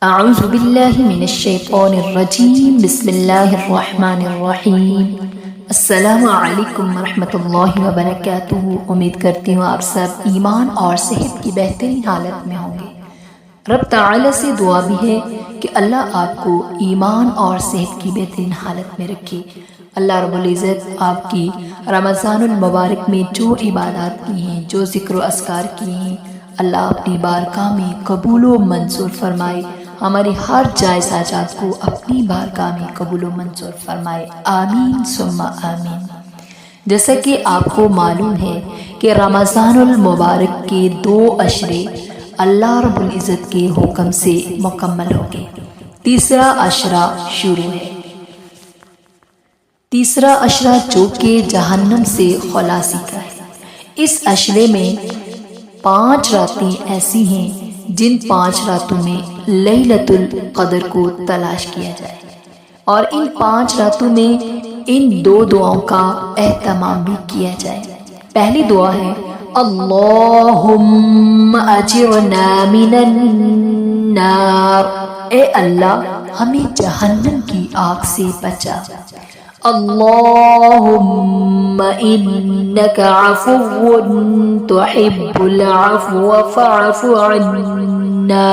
اعوذ باللہ من الشیطان الرجیم بسم اللہ الرحمن الرحیم۔ السلام علیکم ورحمۃ اللہ وبرکاتہ۔ امید کرتی ہوں آپ سب ایمان اور صحت کی بہترین حالت میں ہوں گے۔ رب تعالی سے دعا بھی ہے کہ اللہ آپ کو ایمان اور صحت کی بہترین حالت میں رکھے۔ اللہ رب العزت آپ کی رمضان المبارک میں جو عبادات کی ہیں، جو ذکر و اذکار کی ہیں، اللہ اپنی بارگاہ میں قبول و منظور فرمائے۔ ہماری ہر جائز حاجات کو اپنی بارگاہ میں قبول و منظور فرمائے، آمین ثم آمین۔ جیسا کہ آپ کو معلوم ہے کہ رمضان المبارک کے 2 عشرے اللہ رب العزت کے حکم سے مکمل ہو گئے۔ تیسرا عشرہ شروع ہے۔ تیسرا عشرہ جو کہ جہنم سے خلاصی کا ہے۔ اس عشرے میں 5 راتیں ایسی ہیں جن 5 راتوں میں لیلۃ القدر کو تلاش کیا جائے، اور ان 5 راتوں میں ان 2 دعاؤں کا اہتمام بھی کیا جائے۔ پہلی دعا ہے اللہم اجرنا من النار، اے اللہ ہمیں جہنم کی آگ سے بچا۔ اللہم انک عفو تحب العفو فاعف عنا،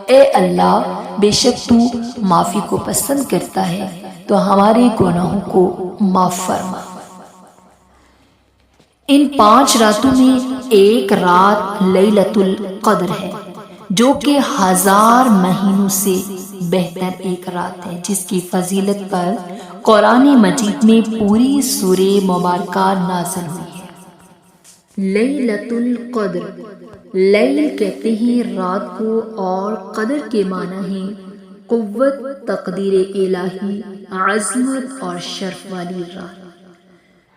اے اللہ بے شک تو معافی کو پسند کرتا ہے تو ہمارے گناہوں کو معاف فرما۔ ان 5 راتوں میں ایک رات لیلۃ القدر ہے جو کہ 1000 مہینوں سے بہتر ایک رات ہے، جس کی فضیلت پر قرآن مجید میں پوری سورہ مبارکہ نازل ہوئی ہے۔ لیلۃ القدر، لیل کہتے ہیں رات کو، اور قدر کے معنی ہیں قوت، تقدیر الہی، عظمت اور شرف والی رات۔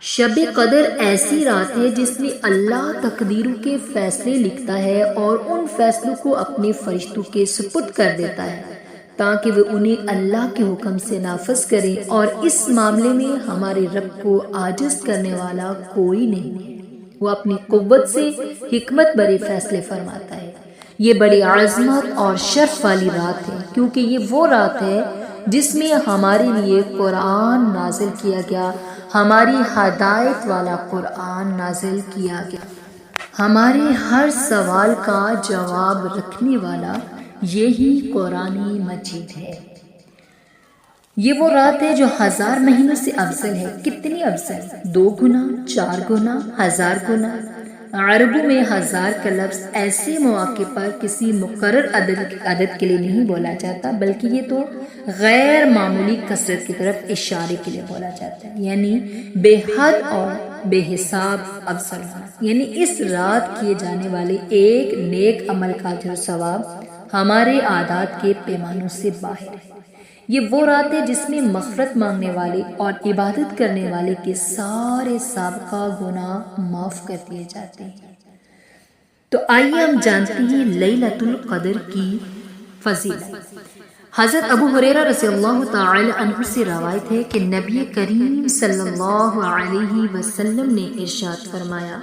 شب قدر ایسی رات ہے جس میں اللہ تقدیروں کے فیصلے لکھتا ہے اور ان فیصلوں کو اپنے فرشتوں کے سپرد کر دیتا ہے تاکہ وہ انہیں اللہ کے حکم سے نافذ کریں، اور اس معاملے میں ہمارے رب کو عاجز کرنے والا کوئی نہیں ہے۔ وہ اپنی قوت سے حکمت بھرے فیصلے فرماتا ہے۔ یہ بڑی عظمت اور شرف والی رات ہے کیونکہ یہ وہ رات ہے جس میں ہمارے لیے قرآن نازل کیا گیا، ہماری ہدایت والا قرآن نازل کیا گیا، ہمارے ہر سوال کا جواب رکھنے والا یہی قرآن مجید ہے۔ یہ وہ رات ہے جو 1000 مہینوں سے افضل ہے۔ کتنی افضل؟ 2 گنا، 4 گنا، 1000 گنا۔ عربوں میں 1000 کا لفظ ایسے مواقع پر کسی مقرر عدد کے لیے نہیں بولا جاتا، بلکہ یہ تو غیر معمولی کثرت کی طرف اشارے کے لیے بولا جاتا ہے، یعنی بے حد اور بے حساب افضل ہونا۔ یعنی اس رات کیے جانے والے ایک نیک عمل کا جو ثواب ہمارے عادات کے پیمانوں سے باہر ہے۔ یہ وہ رات ہے جس میں مغفرت مانگنے والے اور عبادت کرنے والے کے سارے سابقہ گناہ معاف کر دیے جاتے ہیں۔ تو آئیے ہم جانتے ہیں لیلۃ القدر کی فضیلت۔ حضرت ابو ہریرہ رضی اللہ تعالی عنہ سے روایت ہے کہ نبی کریم صلی اللہ علیہ وسلم نے ارشاد فرمایا،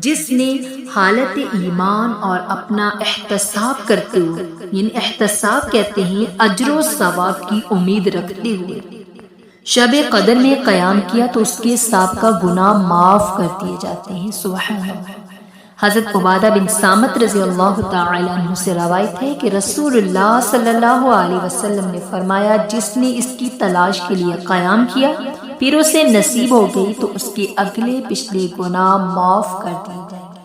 جس نے حالت ایمان اور اپنا احتساب کرتے ہوئے، یعنی احتساب کہتے ہیں اجر و ثواب کی امید رکھتے ہوئے، شب قدر میں قیام کیا تو اس کے سابقہ گناہ معاف کر دیے جاتے ہیں۔ سبحان اللہ۔ حضرت عبادہ بن صامت رضی اللہ تعالی عنہ سے روایت ہے کہ رسول اللہ صلی اللہ علیہ وسلم نے فرمایا، جس نے اس کی تلاش کے لیے قیام کیا پھر اسے نصیب ہو گئی تو اس کے اگلے پچھلے گناہ معاف کر دیے جائیں گے۔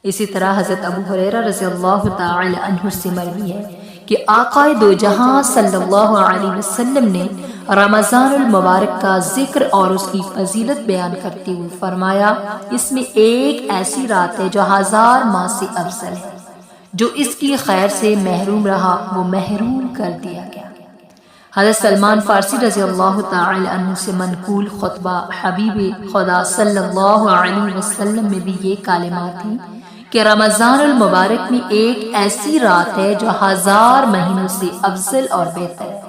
اسی طرح حضرت ابو ہریرہ رضی اللہ تعالی عنہ سے مروی ہے کہ آقا دو جہاں صلی اللہ علیہ وسلم نے رمضان المبارک کا ذکر اور اس کی فضیلت بیان کرتے ہوئے فرمایا، اس میں ایک ایسی رات ہے جو 1000 ماہ سے افضل ہے، جو اس کی خیر سے محروم رہا وہ محروم کر دیا گیا۔ حضرت سلمان فارسی رضی اللہ تعالی عنہ سے منقول خطبہ حبیب خدا صلی اللہ علیہ وسلم میں بھی یہ کلمات ہیں کہ رمضان المبارک میں ایک ایسی رات ہے جو 1000 مہینوں سے افضل اور بہتر ہے۔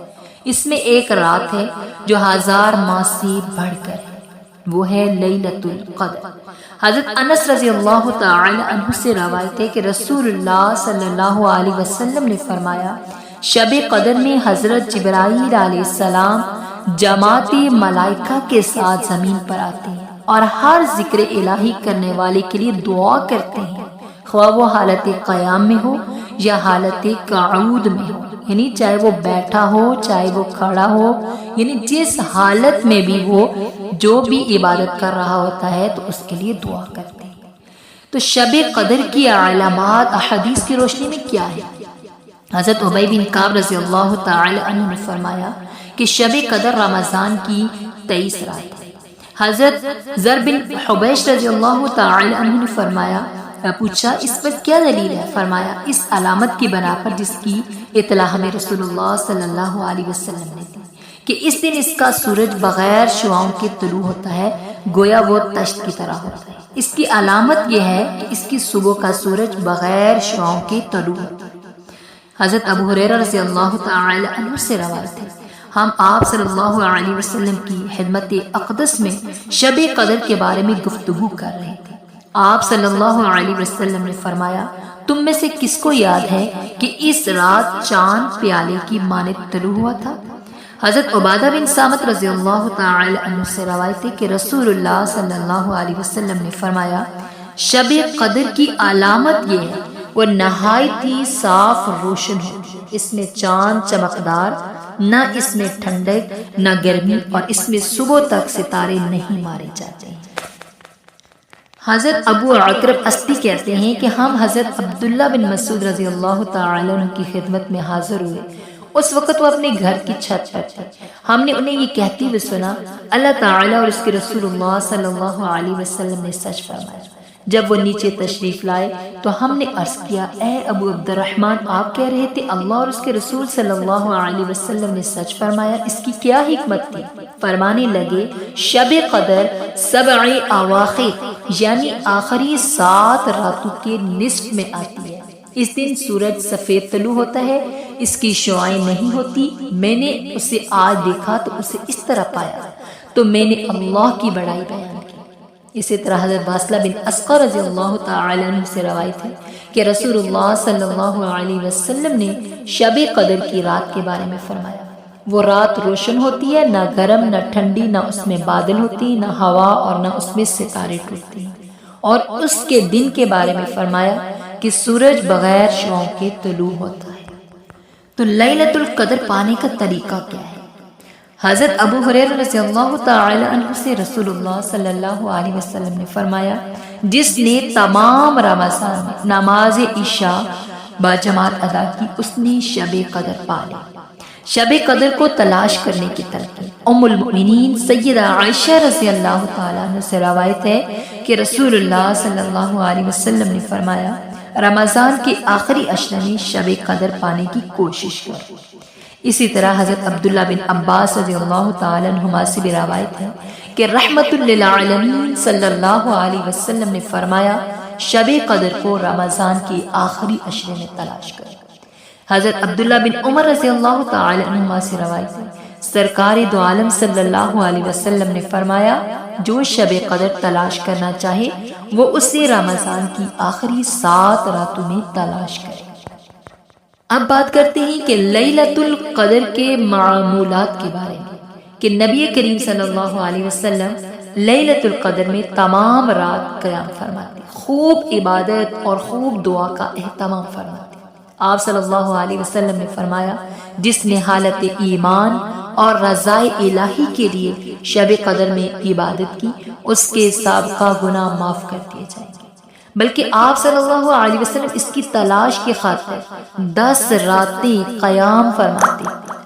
اس میں ایک رات ہے جو 1000 ماہ سے بڑھ کر ہے، وہ ہے لیلۃ القدر۔ حضرت انس رضی اللہ تعالی عنہ سے روایت ہے کہ رسول اللہ صلی اللہ علیہ وسلم نے فرمایا شب قدر میں حضرت جبرائیل علیہ السلام جماعت ملائکہ کے ساتھ زمین پر آتے ہیں اور ہر ذکر الہی کرنے والے کے لیے دعا کرتے ہیں، خواہ وہ حالت قیام میں ہو یا حالت قعود میں ہو، یعنی چاہے وہ بیٹھا ہو چاہے وہ کھڑا ہو، یعنی جس حالت میں بھی وہ جو بھی عبادت کر رہا ہوتا ہے تو اس کے لیے دعا کرتے ہیں۔ تو شب قدر کی علامات احادیث کی روشنی میں کیا ہے؟ حضرت ابی بن کعب رضی اللہ تعالی عنہ نے فرمایا کہ شب قدر رمضان کی 23 رات ہے۔ حضرت زر بن حبیش رضی اللہ تعالی عنہ نے فرمایا، پوچھا اس پر کیا دلیل ہے؟ فرمایا اس علامت کی بنا پر جس کی اطلاع ہمیں رسول اللہ صلی اللہ علیہ وسلم نے دی کہ اس دن اس کا سورج بغیر شعاؤں کے طلوع ہوتا ہے، گویا وہ تشت کی طرح ہوتا ہے۔ اس کی علامت یہ ہے کہ اس کی صبح کا سورج بغیر شعاؤں کے طلوع ہوتا ہے۔ حضرت ابو ہریرہ رضی اللہ تعالی عنہ سے روایت ہے، ہم آپ صلی اللہ علیہ وسلم کی خدمت اقدس میں شب قدر کے بارے میں گفتگو کر رہے تھے۔ آپ صلی اللہ علیہ وسلم نے فرمایا تم میں سے کس کو یاد ہے کہ اس رات چاند پیالے کی مانند طلوع ہوا تھا؟ حضرت عبادہ بن صامت رضی اللہ تعالی عنہ سے روایت ہے کہ رسول اللہ صلی اللہ علیہ وسلم نے فرمایا شب قدر کی علامت یہ ہے وہ نہایت ہی صاف روشن ہو، اس میں چاند چمکدار، نہ اس میں ٹھنڈک نہ گرمی، اور اس میں صبح تک ستارے نہیں مارے جاتے۔ حضرت ابو عقرب اسدی کہتے ہیں کہ ہم حضرت عبداللہ بن مسعود رضی اللہ تعالی عنہ کی خدمت میں حاضر ہوئے۔ اس وقت وہ اپنے گھر کی چھت پر تھے۔ ہم نے انہیں یہ کہتے ہوئے سنا اللہ تعالی اور اس کے رسول اللہ صلی اللہ علیہ وسلم نے سچ فرمایا۔ جب وہ نیچے تشریف لائے تو ہم نے عرض کیا اے ابو عبد الرحمن، آپ کہہ رہے تھے اللہ اور اس کے رسول صلی اللہ علیہ وسلم نے سچ فرمایا، اس کی کیا حکمت تھی؟ فرمانے لگے شب قدر 7 اواخر یعنی آخری 7 راتوں کے نصف میں آتی ہے۔ اس دن سورج سفید طلوع ہوتا ہے، اس کی شعائیں نہیں ہوتی۔ میں نے اسے آج دیکھا تو اسے اس طرح پایا تو میں نے اللہ کی بڑائی بیان کی۔ اسی طرح حضرت واصلہ بن اسقر رضی اللہ تعالی عنہ سے روایت ہے کہ رسول اللہ صلی اللہ علیہ وسلم نے شب قدر کی رات کے بارے میں فرمایا وہ رات روشن ہوتی ہے، نہ گرم نہ ٹھنڈی، نہ اس میں بادل ہوتی، نہ ہوا اور نہ اس میں ستارے ٹوٹتے ہیں۔ اور اس کے دن کے بارے میں فرمایا کہ سورج بغیر شعاؤں کے طلوع ہوتا ہے۔ تو لیلۃ القدر پانے کا طریقہ کیا ہے؟ حضرت ابو ہریرہ رضی اللہ تعالی عنہ سے رسول اللہ صلی اللہ علیہ وسلم نے فرمایا جس نے تمام رمضان میں نماز عشاء باجماعت ادا کی اس نے شب قدر پا لی۔ شب قدر کو تلاش کرنے کی تلقین ام المؤمنین سیدہ عائشہ رضی اللہ تعالی عنہ سے روایت ہے کہ رسول اللہ صلی اللہ علیہ وسلم نے فرمایا رمضان کے آخری عشرے میں شب قدر پانے کی کوشش کرو۔ اسی طرح حضرت عبداللہ بن عباس رضی اللہ تعالی عنہما سے بھی روایت ہے کہ رحمت للعالمین صلی اللہ علیہ وسلم نے فرمایا شب قدر کو رمضان کے آخری عشرے میں تلاش کرو۔ حضرت عبداللہ بن عمر رضی اللہ تعالی عنہما سے روایت ہے سرکار دو عالم صلی اللہ علیہ وسلم نے فرمایا جو شب قدر تلاش کرنا چاہے وہ اسے رمضان کی آخری 7 راتوں میں تلاش کرے۔ اب بات کرتے ہیں کہ لیلۃ القدر کے معمولات کے بارے میں کہ نبی کریم صلی اللہ علیہ وسلم لیلۃ القدر میں تمام رات قیام فرماتے، خوب عبادت اور خوب دعا کا اہتمام فرماتے۔ آپ صلی اللہ علیہ وسلم نے فرمایا جس نے حالت ایمان اور رضائے الہی کے لیے شب قدر میں عبادت کی اس کے سابقہ گناہ معاف کر دیے جائیں گے، بلکہ آپ صلی اللہ علیہ وسلم اس کی تلاش کی خاطر 10 راتیں قیام فرماتے،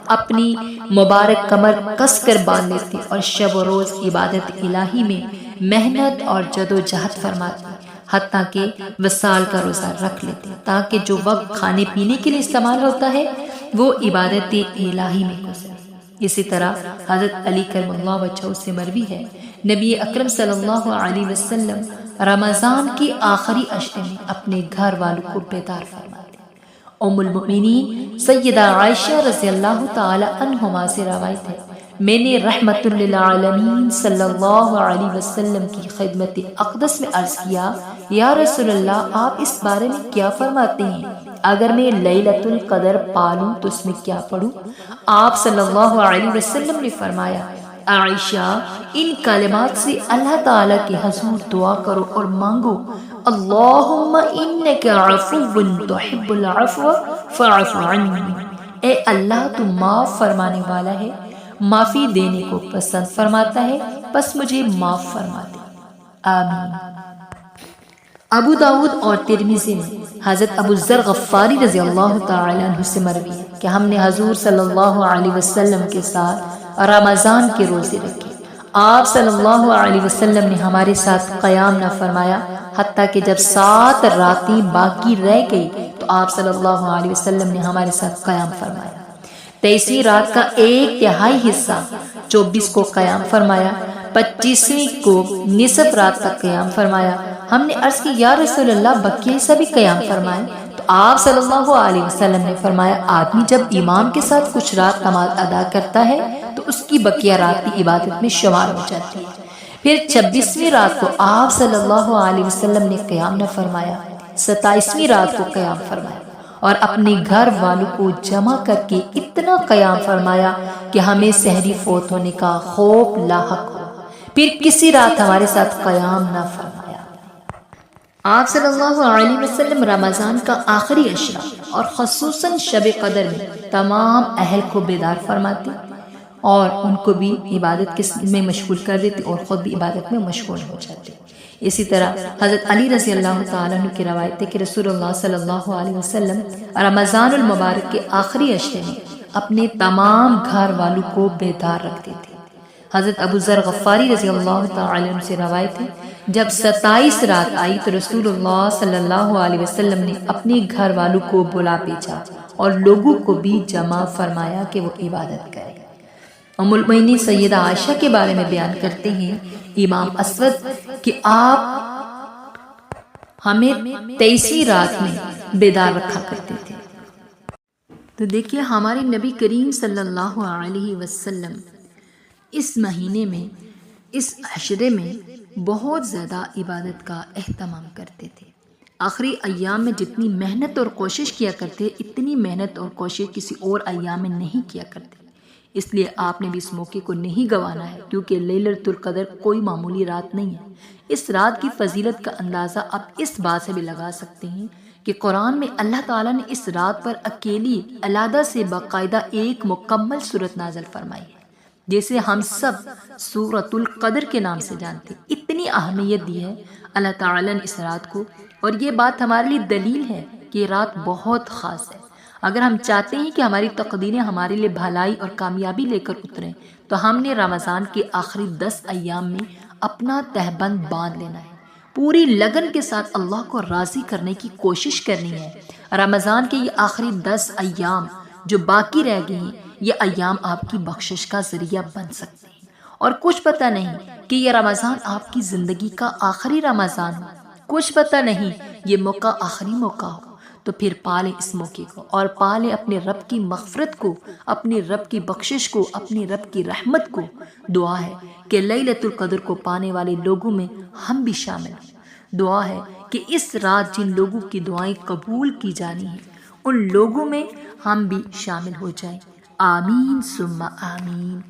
اپنی مبارک کمر کس کر باندھ لیتے اور شب و روز عبادت الہی میں محنت اور جد و جہد فرماتے، حتیٰ کہ وصال کا روزہ رکھ لیتے تاکہ جو وقت کھانے پینے کے لیے استعمال ہوتا ہے وہ عبادت الہی میں گزرے۔ اسی طرح حضرت علی کرم اللہ وجہہ سے مروی ہے نبی اکرم صلی اللہ علیہ وسلم رمضان کے آخری عشرے میں اپنے گھر والوں کو بیدار فرماتے۔ ام المؤمنین سیدہ عائشہ رضی اللہ تعالی عنہما سے روایت ہے میں نے رحمت للعالمین صلی اللہ علیہ وسلم کی خدمت اقدس میں عرض کیا، یا رسول اللہ آپ اس بارے میں کیا فرماتے ہیں؟ اگر میں لیلۃ القدر پالوں تو اس میں کیا پڑھوں؟ آپ صلی اللہ علیہ وسلم نے فرمایا، عائشہ ان کلمات سے اللہ تعالیٰ کے حضور دعا کرو اور مانگو، اللہم انک عفو تحب العفو فاعف عنی، اے اللہ تو معاف فرمانے والا ہے، معافی دینے کو پسند فرماتا ہے، بس مجھے معاف فرما دے، آمین۔ ابو داود اور ترمذی میں حضرت ابو ذر غفاری رضی اللہ تعالی عنہ سے مروی ہے کہ ہم نے حضور صلی اللہ علیہ وسلم کے ساتھ رمضان کے روزے رکھے، آپ صلی اللہ علیہ وسلم نے ہمارے ساتھ قیام نہ فرمایا حتیٰ کہ جب 7 راتیں باقی رہ گئی تو آپ صلی اللہ علیہ وسلم نے ہمارے ساتھ قیام فرمایا۔ 23ویں رات کا 1/3 حصہ 24 کو قیام فرمایا، 25ویں کو نصف رات تک قیام فرمایا۔ ہم نے عرض کی، یا رسول اللہ بقیہ حصہ بھی قیام فرمائے؟ تو آپ صلی اللہ علیہ وسلم نے فرمایا، آدمی جب امام کے ساتھ کچھ رات نماز ادا کرتا ہے تو اس کی بقیہ رات کی عبادت میں شمار ہو جاتی ہے۔ پھر 26ویں رات کو آپ صلی اللہ علیہ وسلم نے قیام نہ فرمایا، 27ویں رات کو قیام فرمایا اور اپنے گھر والوں کو جمع کر کے اتنا قیام فرمایا کہ ہمیں سحری فوت ہونے کا خوف لاحق ہو، پھر کسی رات ہمارے ساتھ قیام نہ فرمایا۔ آپ صلی اللہ علیہ وسلم رمضان کا آخری عشرہ اور خصوصاً شب قدر میں تمام اہل کو بیدار فرماتے اور ان کو بھی عبادت میں مشغول کر دیتے اور خود بھی عبادت میں مشغول ہو جاتے۔ اسی طرح حضرت علی رضی اللہ تعالیٰ عنہ کی روایت ہے کہ رسول اللہ صلی اللہ علیہ وسلم رمضان المبارک کے آخری عشرے میں اپنے تمام گھر والوں کو بیدار رکھتے تھے۔ حضرت ابو ذر غفاری رضی اللہ تعالی عنہ سے روایت ہے، جب 27 رات آئی تو رسول اللہ صلی اللہ علیہ وسلم نے اپنے گھر والوں کو بلا بھیجا اور لوگوں کو بھی جمع فرمایا کہ وہ عبادت کریں۔ ام المؤمنین سیدہ عائشہ کے بارے میں بیان کرتے ہیں امام اسود کہ آپ ہمیں 23ویں رات میں بیدار رکھا کرتے تھے۔ تو دیکھیے ہمارے نبی کریم صلی اللہ علیہ وسلم اس مہینے میں، اس عشرے میں بہت زیادہ عبادت کا اہتمام کرتے تھے۔ آخری ایام میں جتنی محنت اور کوشش کیا کرتے اتنی محنت اور کوشش کسی اور ایام میں نہیں کیا کرتے، اس لیے آپ نے بھی اس موقع کو نہیں گنوانا ہے، کیونکہ لیلۃ القدر کوئی معمولی رات نہیں ہے۔ اس رات کی فضیلت کا اندازہ آپ اس بات سے بھی لگا سکتے ہیں کہ قرآن میں اللہ تعالیٰ نے اس رات پر اکیلی علیحدہ سے باقاعدہ ایک مکمل سورت نازل فرمائی ہے، جیسے ہم سب سورۃ القدر کے نام سے جانتے ہیں۔ اتنی اہمیت دی ہے اللہ تعالیٰ نے اس رات کو، اور یہ بات ہمارے لیے دلیل ہے کہ یہ رات بہت خاص ہے۔ اگر ہم چاہتے ہیں کہ ہماری تقدیریں ہمارے لیے بھلائی اور کامیابی لے کر اتریں تو ہم نے رمضان کے آخری 10 ایام میں اپنا تہبند باندھ لینا ہے، پوری لگن کے ساتھ اللہ کو راضی کرنے کی کوشش کرنی ہے۔ رمضان کے یہ آخری 10 ایام جو باقی رہ گئے ہیں، یہ ایام آپ کی بخشش کا ذریعہ بن سکتے ہیں، اور کچھ پتہ نہیں کہ یہ رمضان آپ کی زندگی کا آخری رمضان ہو، کچھ پتہ نہیں یہ موقع آخری موقع ہو، تو پھر پالیں اس موقع کو اور پالیں اپنے رب کی مغفرت کو، اپنے رب کی بخشش کو، اپنے رب کی رحمت کو۔ دعا ہے کہ لیلۃ القدر کو پانے والے لوگوں میں ہم بھی شامل ہوں۔ دعا ہے کہ اس رات جن لوگوں کی دعائیں قبول کی جانی ہیں ان لوگوں میں ہم بھی شامل ہو جائیں۔ آمین ثم آمین۔